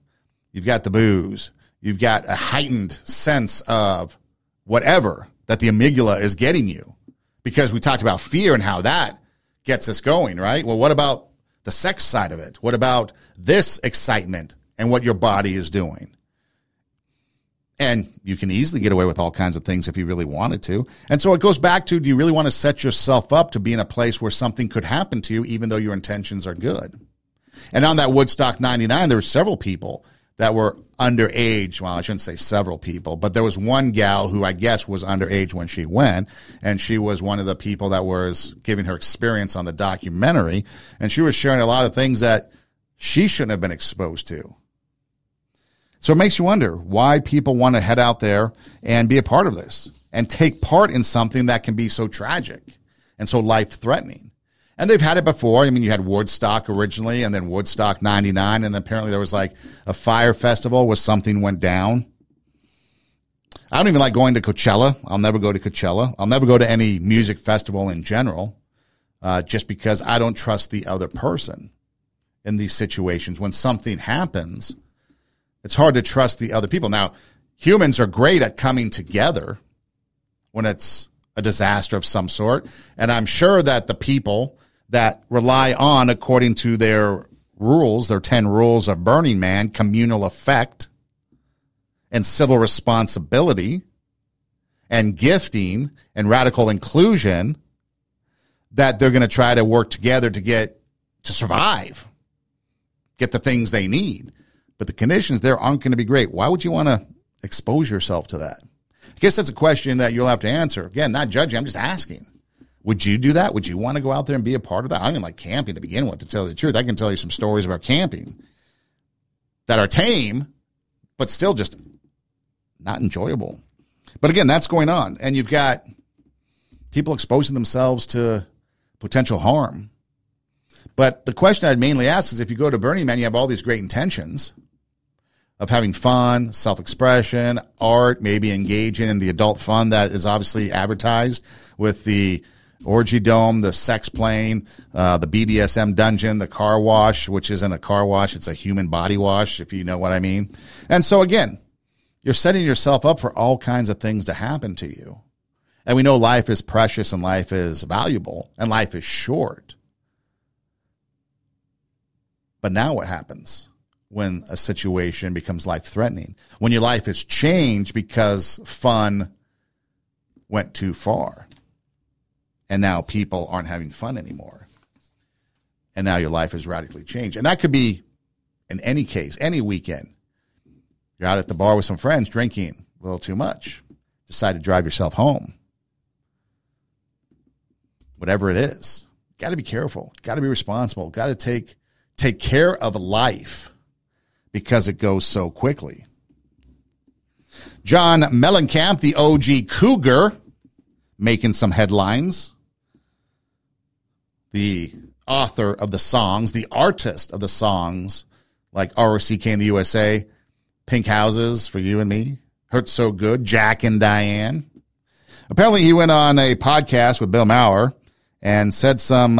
You've got the booze. You've got a heightened sense of whatever that the amygdala is getting you, because we talked about fear and how that gets us going, right? Well, what about the sex side of it? What about this excitement and what your body is doing? And you can easily get away with all kinds of things if you really wanted to. And so it goes back to, do you really want to set yourself up to be in a place where something could happen to you, even though your intentions are good? And on that Woodstock 99, there were several people that were underage. Well, I shouldn't say several people, but there was one gal who I guess was underage when she went, and she was one of the people that was giving her experience on the documentary, and she was sharing a lot of things that she shouldn't have been exposed to. So it makes you wonder why people want to head out there and be a part of this and take part in something that can be so tragic and so life-threatening. And they've had it before. I mean, you had Woodstock originally, and then Woodstock 99, and then apparently there was like a fire festival where something went down. I don't even like going to Coachella. I'll never go to Coachella. I'll never go to any music festival in general, just because I don't trust the other person in these situations. When something happens, it's hard to trust the other people. Now, humans are great at coming together when it's a disaster of some sort, and I'm sure that the people that rely on, according to their rules, their 10 rules of Burning Man, communal effect and civil responsibility and gifting and radical inclusion, that they're going to try to work together to survive, get the things they need. But the conditions there aren't going to be great. Why would you want to expose yourself to that? I guess that's a question that you'll have to answer. Again, not judging, I'm just asking. Would you do that? Would you want to go out there and be a part of that? I don't even like camping to begin with, to tell you the truth. I can tell you some stories about camping that are tame, but still just not enjoyable. But again, that's going on. And you've got people exposing themselves to potential harm. But the question I'd mainly ask is, if you go to Burning Man, you have all these great intentions of having fun, self-expression, art, maybe engaging in the adult fun that is obviously advertised with the orgy dome, the sex plane, the BDSM dungeon, the car wash, which isn't a car wash, it's a human body wash, if you know what I mean. And so again, you're setting yourself up for all kinds of things to happen to you. And we know life is precious and life is valuable and life is short. But now what happens when a situation becomes life-threatening? When your life is changed because fun went too far, and now people aren't having fun anymore, and now your life is radically changed. And that could be in any case, any weekend. You're out at the bar with some friends drinking a little too much, decide to drive yourself home. Whatever it is, got to be careful, got to be responsible, got to take care of life, because it goes so quickly. John Mellencamp, the OG Cougar, making some headlines. The author of the songs, the artist of the songs, like R.O.C.K. in the USA, Pink Houses for You and Me, Hurt So Good, Jack and Diane. Apparently he went on a podcast with Bill Maher and said some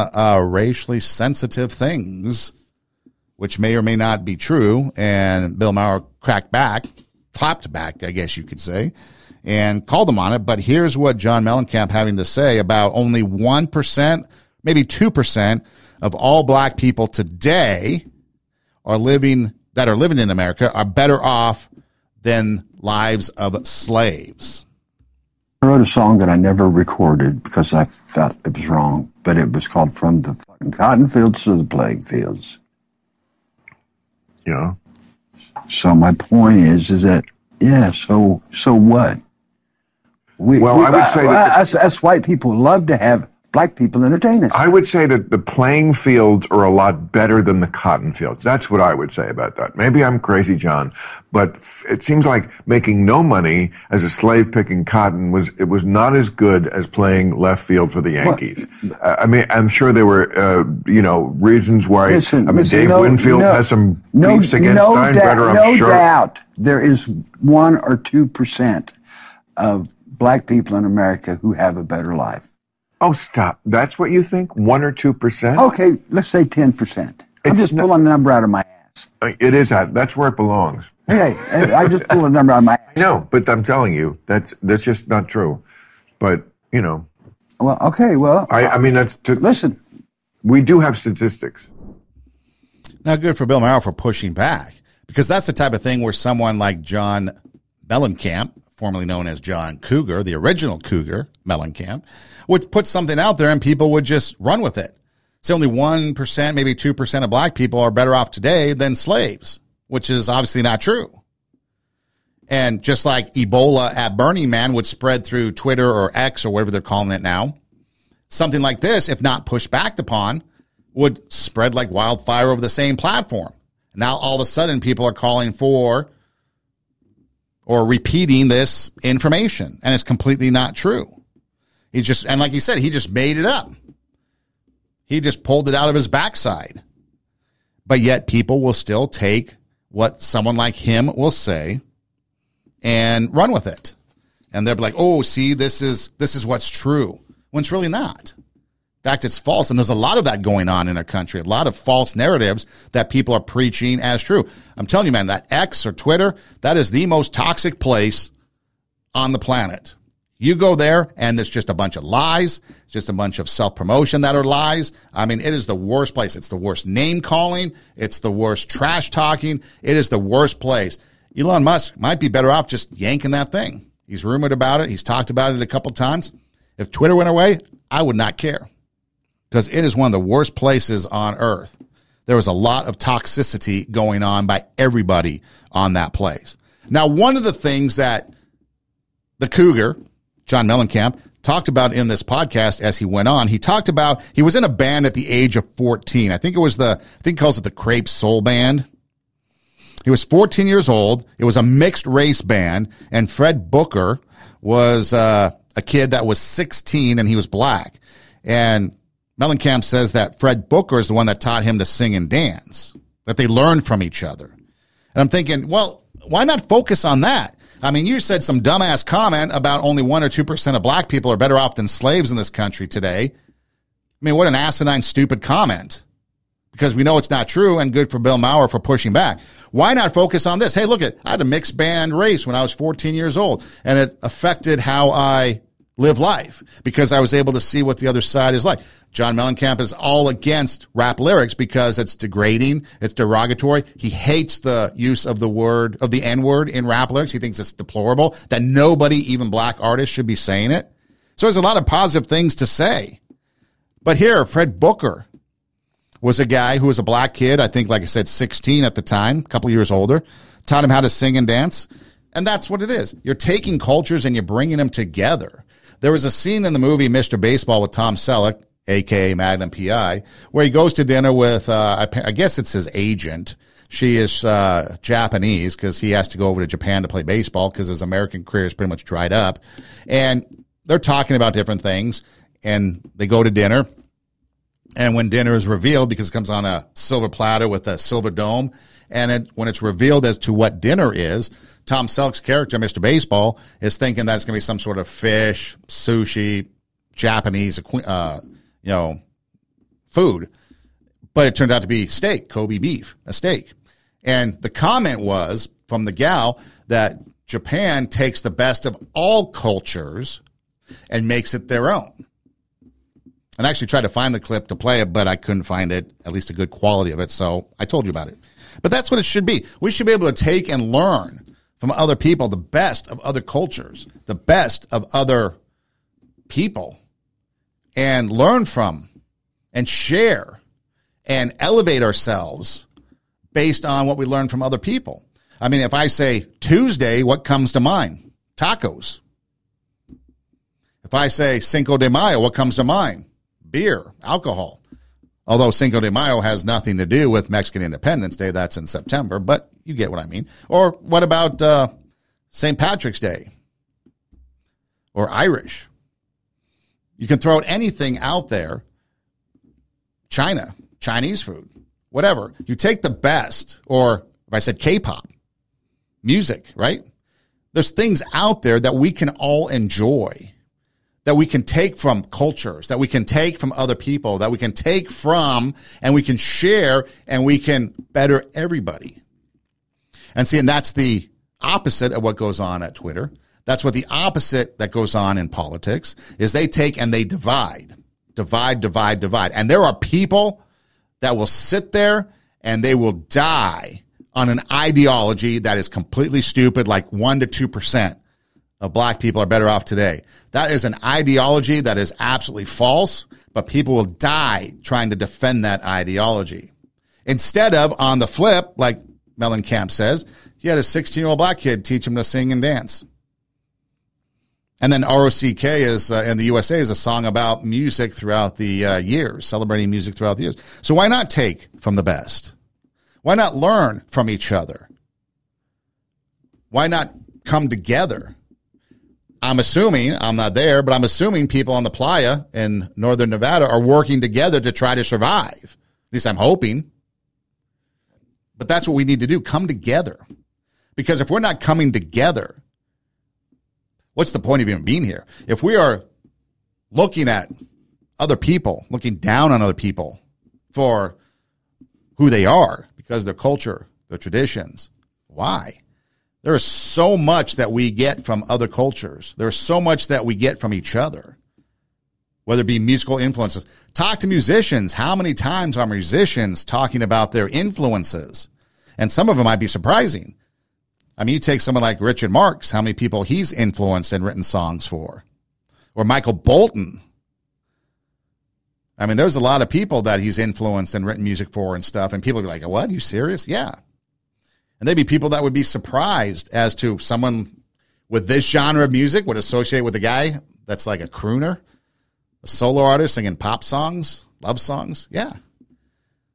racially sensitive things, which may or may not be true. And Bill Maher clapped back, I guess you could say, and called him on it. But here's what John Mellencamp having to say about only 1%, maybe 2% of all black people today that are living in America are better off than lives of slaves. I wrote a song that I never recorded because I felt it was wrong, but it was called From the Fucking Cotton Fields to the Plague Fields. Yeah. So my point is that, yeah, so what? I would say that us white people love to have black people entertain us. I would say that the playing fields are a lot better than the cotton fields. That's what I would say about that. Maybe I'm crazy, John, but it seems like making no money as a slave picking cotton was not as good as playing left field for the Yankees. I mean, I'm sure there were reasons why. Dave Winfield has some beefs against Steinbrenner. I'm sure. No doubt, there is 1 or 2% of black people in America who have a better life. Oh, stop. That's what you think? 1 or 2%? Okay, let's say 10%. I'm just pulling a number out of my ass. It is that. That's where it belongs. Hey, I just pulled a number out of my ass. I know, but I'm telling you, that's just not true. But, Well, okay, well. I mean, listen. We do have statistics. Not good for Bill Maher for pushing back, because that's the type of thing where someone like John Mellencamp, formerly known as John Cougar, the original Cougar, Mellencamp, would put something out there and people would just run with it. Say only 1%, maybe 2% of black people are better off today than slaves, which is obviously not true. And just like Ebola at Burning Man would spread through Twitter or X or whatever they're calling it now, something like this, if not pushed back upon, would spread like wildfire over the same platform. Now all of a sudden people are calling for or repeating this information, and it's completely not true. And like you said, he just made it up. He just pulled it out of his backside. But yet people will still take what someone like him will say and run with it. And they'll be like, oh, see, this is what's true. When it's really not. In fact, it's false. And there's a lot of that going on in our country. A lot of false narratives that people are preaching as true. I'm telling you, man, that X or Twitter, that is the most toxic place on the planet. You go there and it's just a bunch of lies. It's just a bunch of self-promotion that are lies. I mean, it is the worst place. It's the worst name calling. It's the worst trash talking. It is the worst place. Elon Musk might be better off just yanking that thing. He's rumored about it. He's talked about it a couple times. If Twitter went away, I would not care, because it is one of the worst places on earth. There was a lot of toxicity going on by everybody on that place. Now, one of the things that the Cougar, John Mellencamp, talked about in this podcast as he went on, he talked about he was in a band at the age of 14. I think he calls it the Crepe Soul Band. He was 14 years old. It was a mixed race band, and Fred Booker was a kid that was 16, and he was black. And Mellencamp says that Fred Booker is the one that taught him to sing and dance, that they learned from each other. And I'm thinking, well, why not focus on that? I mean, you said some dumbass comment about only 1 or 2% of black people are better off than slaves in this country today. I mean, what an asinine, stupid comment. Because we know it's not true, and good for Bill Maher for pushing back. Why not focus on this? Hey, look, I had a mixed band race when I was 14 years old, and it affected how I live life because I was able to see what the other side is like. John Mellencamp is all against rap lyrics because it's degrading, it's derogatory. He hates the use of the N-word in rap lyrics. He thinks it's deplorable, that nobody, even black artists, should be saying it. So there's a lot of positive things to say. But here, Fred Booker was a guy who was a black kid, I think, like I said, 16 at the time, a couple years older, taught him how to sing and dance. And that's what it is. You're taking cultures and you're bringing them together. There was a scene in the movie Mr. Baseball with Tom Selleck, a.k.a. Magnum P.I., where he goes to dinner with, I guess it's his agent. She is Japanese because he has to go over to Japan to play baseball because his American career is pretty much dried up. And they're talking about different things, and they go to dinner. And when dinner is revealed, because it comes on a silver platter with a silver dome, and when it's revealed as to what dinner is, Tom Selleck's character, Mr. Baseball, is thinking that it's going to be some sort of fish, sushi, Japanese, food. But it turned out to be steak, Kobe beef, a steak. And the comment was from the gal that Japan takes the best of all cultures and makes it their own. And I actually tried to find the clip to play it, but I couldn't find it, at least a good quality of it. So I told you about it. But that's what it should be. We should be able to take and learn from other people, the best of other cultures, the best of other people, and learn from and share and elevate ourselves based on what we learn from other people. I mean, if I say Tuesday, what comes to mind? Tacos. If I say Cinco de Mayo, what comes to mind? Beer, alcohol. Although Cinco de Mayo has nothing to do with Mexican Independence Day. That's in September, but you get what I mean. Or what about St. Patrick's Day? Or Irish? You can throw anything out there. China, Chinese food, whatever. You take the best, or if I said K-pop, music, right? There's things out there that we can all enjoy, that we can take from cultures, that we can take from other people, that we can take from and we can share and we can better everybody. And see, and that's the opposite of what goes on at Twitter. That's what the opposite that goes on in politics is they take and they divide. And there are people that will sit there and they will die on an ideology that is completely stupid, like 1% to 2% of black people are better off today. That is an ideology that is absolutely false, but people will die trying to defend that ideology. Instead of, on the flip, like Mellencamp says, he had a 16-year-old black kid teach him to sing and dance. And then ROCK is in the USA is a song about music throughout the years, celebrating music throughout the years. So why not take from the best? Why not learn from each other? Why not come together? I'm assuming, I'm not there, but I'm assuming people on the playa in northern Nevada are working together to try to survive. At least I'm hoping. But that's what we need to do, come together. Because if we're not coming together, what's the point of even being here? If we are looking at other people, looking down on other people for who they are, because of their culture, their traditions, why? There is so much that we get from other cultures. There's so much that we get from each other, whether it be musical influences. Talk to musicians. How many times are musicians talking about their influences? And some of them might be surprising. I mean, you take someone like Richard Marx, how many people he's influenced and written songs for. Or Michael Bolton. I mean, there's a lot of people that he's influenced and written music for and stuff. And people be like, what? Are you serious? Yeah. And there'd be people that would be surprised as to someone with this genre of music would associate with a guy that's like a crooner, a solo artist singing pop songs, love songs. Yeah.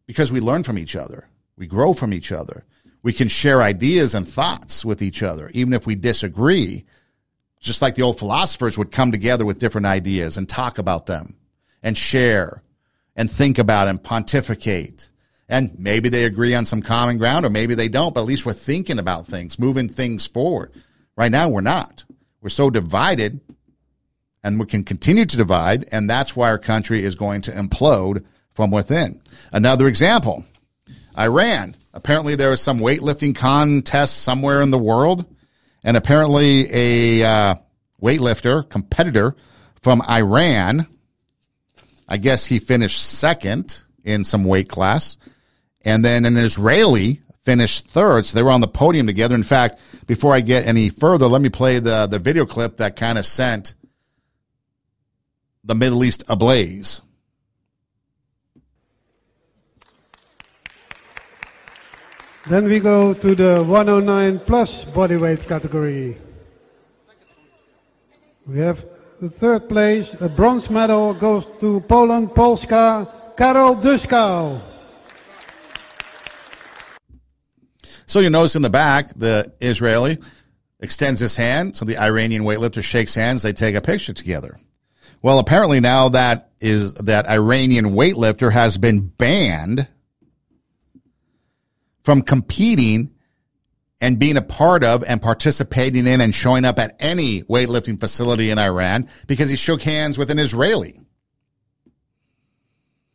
Because we learn from each other. We grow from each other. We can share ideas and thoughts with each other, even if we disagree, just like the old philosophers would come together with different ideas and talk about them and share and think about and pontificate. And maybe they agree on some common ground or maybe they don't, but at least we're thinking about things, moving things forward. Right now, we're not. We're so divided and we can continue to divide, and that's why our country is going to implode from within. Another example, Iran. Apparently there was some weightlifting contest somewhere in the world, and apparently a weightlifter, competitor from Iran, I guess he finished second in some weight class, and then an Israeli finished third, so they were on the podium together. In fact, before I get any further, let me play the video clip that kind of sent the Middle East ablaze. Then we go to the 109 plus bodyweight category. We have the third place. A bronze medal goes to Poland, Polska, Karol Duskał. So you notice in the back, the Israeli extends his hand. So the Iranian weightlifter shakes hands. They take a picture together. Well, apparently now that Iranian weightlifter has been banned from competing and being a part of and participating in and showing up at any weightlifting facility in Iran because he shook hands with an Israeli.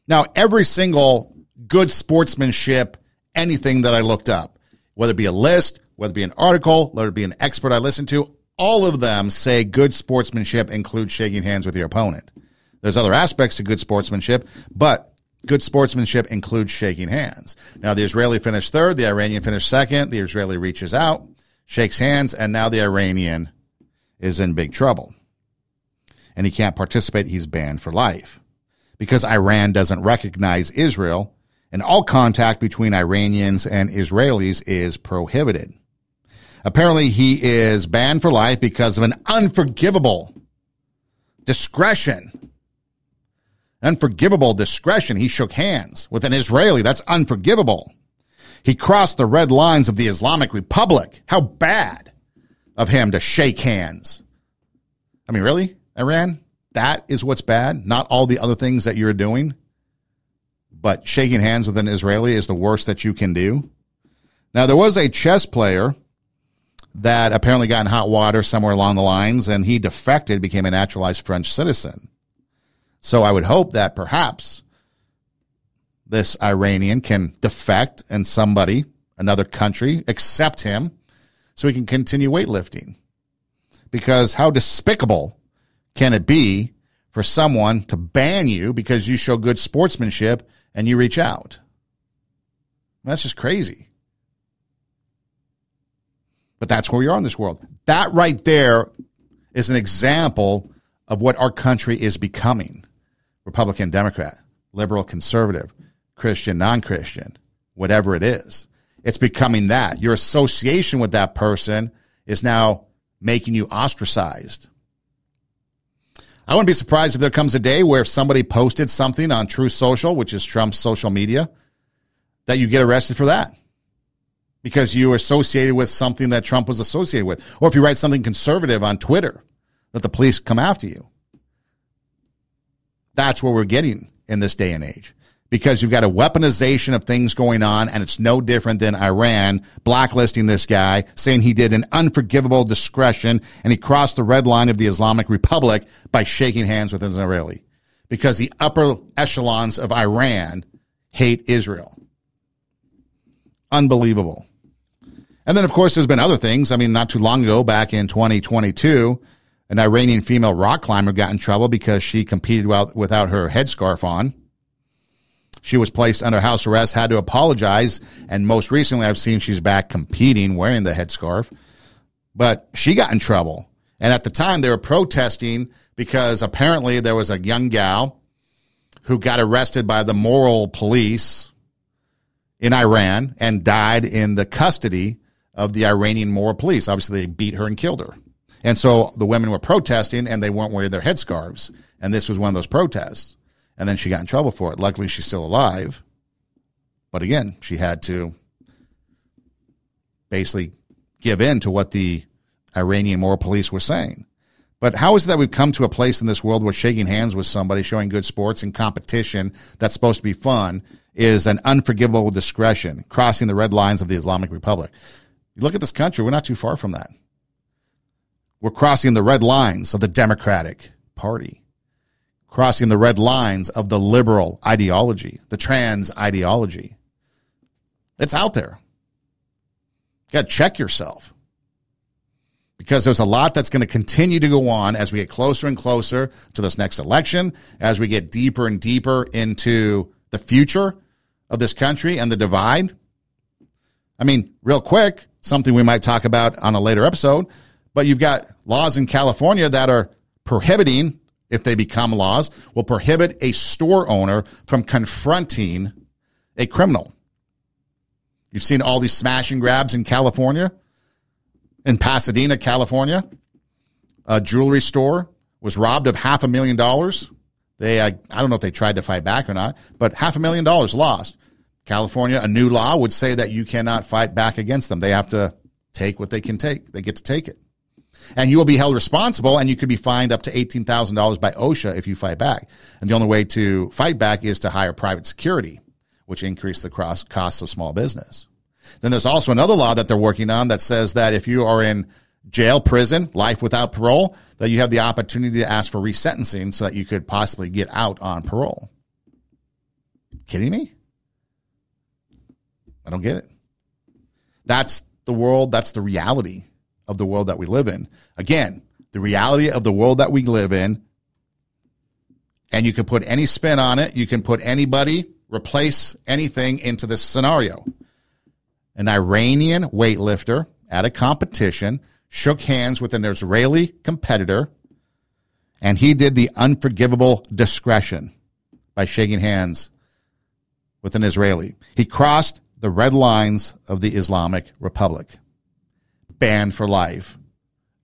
Now, every single good sportsmanship, anything that I looked up, whether it be a list, whether it be an article, whether it be an expert I listened to, all of them say good sportsmanship includes shaking hands with your opponent. There's other aspects to good sportsmanship, but good sportsmanship includes shaking hands. Now, the Israeli finished third. The Iranian finished second. The Israeli reaches out, shakes hands, and now the Iranian is in big trouble. And he can't participate. He's banned for life because Iran doesn't recognize Israel, and all contact between Iranians and Israelis is prohibited. Apparently, he is banned for life because of an unforgivable discretion. Unforgivable discretion. He shook hands with an Israeli. That's unforgivable. He crossed the red lines of the Islamic Republic. How bad of him to shake hands. I mean, really, Iran? That is what's bad? Not all the other things that you're doing? But shaking hands with an Israeli is the worst that you can do? Now, there was a chess player that apparently got in hot water somewhere along the lines, and he defected, became a naturalized French citizen. So I would hope that perhaps this Iranian can defect and somebody, another country, accept him so he can continue weightlifting. Because how despicable can it be for someone to ban you because you show good sportsmanship and you reach out? That's just crazy. But that's where we are in this world. That right there is an example of what our country is becoming. Republican, Democrat, liberal, conservative, Christian, non-Christian, whatever it is. It's becoming that. Your association with that person is now making you ostracized. I wouldn't be surprised if there comes a day where if somebody posted something on Truth Social, which is Trump's social media, that you get arrested for that because you were associated with something that Trump was associated with. Or if you write something conservative on Twitter, that the police come after you. That's where we're getting in this day and age. Because you've got a weaponization of things going on, and it's no different than Iran blacklisting this guy, saying he did an unforgivable discretion, and he crossed the red line of the Islamic Republic by shaking hands with an Israeli. Because the upper echelons of Iran hate Israel. Unbelievable. And then, of course, there's been other things. I mean, not too long ago, back in 2022, an Iranian female rock climber got in trouble because she competed without her headscarf on. She was placed under house arrest, had to apologize, and most recently I've seen she's back competing wearing the headscarf. But she got in trouble. And at the time, they were protesting because apparently there was a young gal who got arrested by the moral police in Iran and died in the custody of the Iranian moral police. Obviously, they beat her and killed her. And so the women were protesting, and they weren't wearing their headscarves. And this was one of those protests. And then she got in trouble for it. Luckily, she's still alive. But again, she had to basically give in to what the Iranian moral police were saying. But how is it that we've come to a place in this world where shaking hands with somebody, showing good sports and competition that's supposed to be fun, is an unforgivable discretion, crossing the red lines of the Islamic Republic? You look at this country, we're not too far from that. We're crossing the red lines of the Democratic Party, crossing the red lines of the liberal ideology, the trans ideology. It's out there. You got to check yourself, because there's a lot that's going to continue to go on as we get closer and closer to this next election, as we get deeper and deeper into the future of this country and the divide. I mean, real quick, something we might talk about on a later episode, but you've got laws in California that are prohibiting, if they become laws, will prohibit a store owner from confronting a criminal. You've seen all these smash and grabs in California. In Pasadena, California, a jewelry store was robbed of $500,000. I don't know if they tried to fight back or not, but $500,000 lost. California, a new law would say that you cannot fight back against them. They have to take what they can take. They get to take it. And you will be held responsible, and you could be fined up to $18,000 by OSHA if you fight back. And the only way to fight back is to hire private security, which increase the costs of small business. Then there's also another law that they're working on that says that if you are in jail, prison, life without parole, that you have the opportunity to ask for resentencing so that you could possibly get out on parole. Kidding me? I don't get it. That's the world. That's the reality of the world that we live in. Again, the reality of the world that we live in, and you can put any spin on it. You can put anybody, replace anything into this scenario. An Iranian weightlifter at a competition, shook hands with an Israeli competitor, and he did the unforgivable discretion by shaking hands with an Israeli. He crossed the red lines of the Islamic Republic. Banned for life.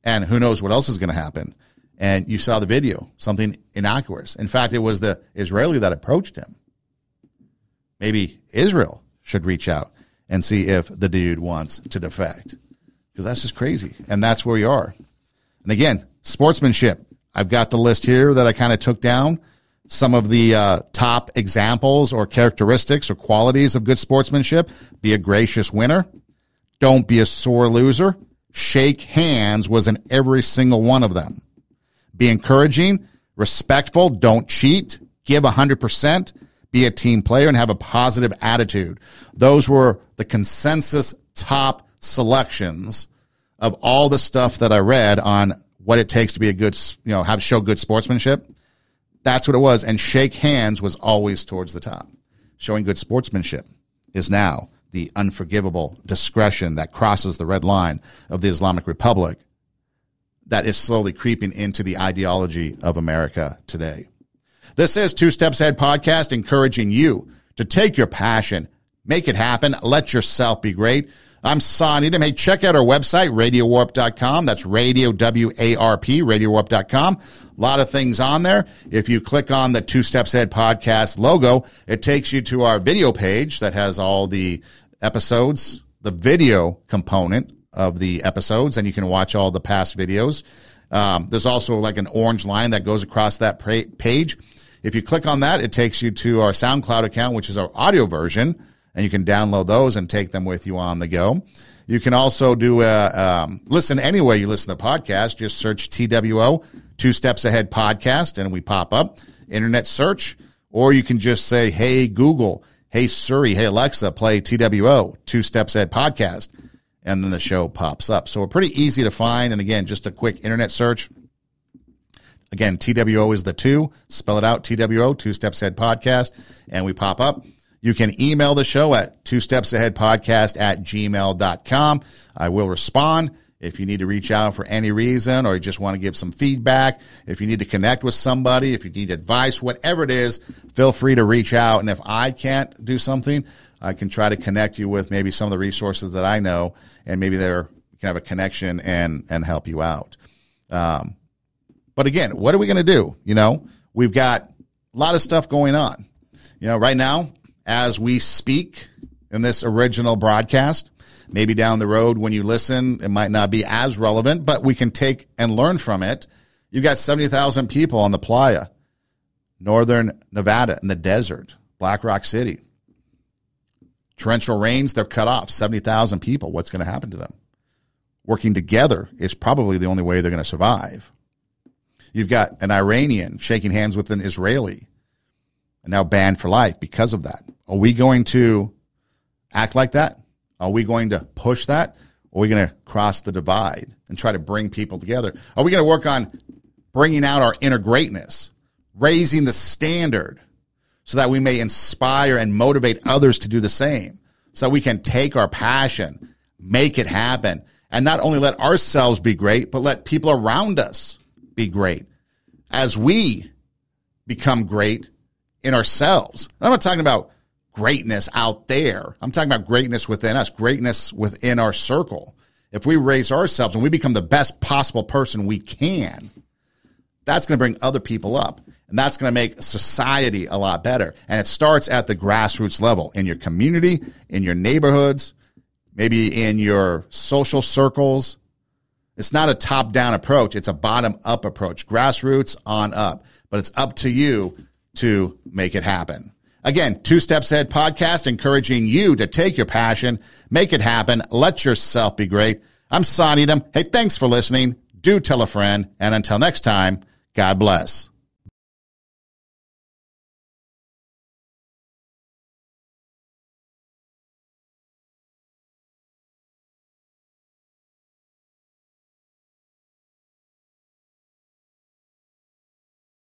And who knows what else is going to happen. And you saw the video, something innocuous. In fact, it was the Israeli that approached him. Maybe Israel should reach out and see if the dude wants to defect. Because that's just crazy. And that's where we are. And again, sportsmanship. I've got the list here that I kind of took down. Some of the top examples or characteristics or qualities of good sportsmanship. Be a gracious winner. Don't be a sore loser. Shake hands was in every single one of them. Be encouraging, respectful, don't cheat, give 100%, be a team player, and have a positive attitude. Those were the consensus top selections of all the stuff that I read on what it takes to be a good, show good sportsmanship. That's what it was. And shake hands was always towards the top. Showing good sportsmanship is now the unforgivable discretion that crosses the red line of the Islamic Republic that is slowly creeping into the ideology of America today. This is Two Steps Ahead Podcast, encouraging you to take your passion, make it happen, let yourself be great. I'm Sonny Needham. Hey, check out our website, RadioWarp.com. That's Radio, W-A-R-P, RadioWarp.com. A lot of things on there. If you click on the Two Steps Ahead Podcast logo, it takes you to our video page that has all the episodes, the video component of the episodes, and you can watch all the past videos. There's also like an orange line that goes across that page. If you click on that, it takes you to our SoundCloud account, which is our audio version, and you can download those and take them with you on the go. You can also do listen anywhere you listen to the podcast. Just search TWO, Two Steps Ahead Podcast, and we pop up. Internet search, or you can just say, hey, Google, hey, Siri, hey, Alexa, play TWO, Two Steps Ahead Podcast, and then the show pops up. So we're pretty easy to find, and again, just a quick internet search. Again, TWO is the two. Spell it out, TWO, Two Steps Ahead Podcast, and we pop up. You can email the show at twostepsaheadpodcast@gmail.com. I will respond. If you need to reach out for any reason, or you just want to give some feedback, if you need to connect with somebody, if you need advice, whatever it is, feel free to reach out. And if I can't do something, I can try to connect you with maybe some of the resources that I know, and maybe we can have a connection and help you out. But again, what are we going to do? We've got a lot of stuff going on. Right now, as we speak in this original broadcast, maybe down the road when you listen, it might not be as relevant, but we can take and learn from it. You've got 70,000 people on the playa, northern Nevada, in the desert, Black Rock City. Torrential rains, they're cut off. 70,000 people. What's going to happen to them? Working together is probably the only way they're going to survive. You've got an Iranian shaking hands with an Israeli, and now banned for life because of that. Are we going to act like that? Are we going to push that? Or are we going to cross the divide and try to bring people together? Are we going to work on bringing out our inner greatness, raising the standard so that we may inspire and motivate others to do the same, so that we can take our passion, make it happen, and not only let ourselves be great, but let people around us be great as we become great in ourselves. I'm not talking about greatness out there. I'm talking about greatness within us, greatness within our circle. If we raise ourselves and we become the best possible person we can, that's going to bring other people up, and that's going to make society a lot better. And it starts at the grassroots level, in your community, in your neighborhoods, maybe in your social circles. It's not a top-down approach. It's a bottom-up approach, grassroots on up. But it's up to you to make it happen. Again, Two Steps Ahead Podcast, encouraging you to take your passion, make it happen, let yourself be great. I'm Sonny Needham. Hey, thanks for listening. Do tell a friend. And until next time, God bless.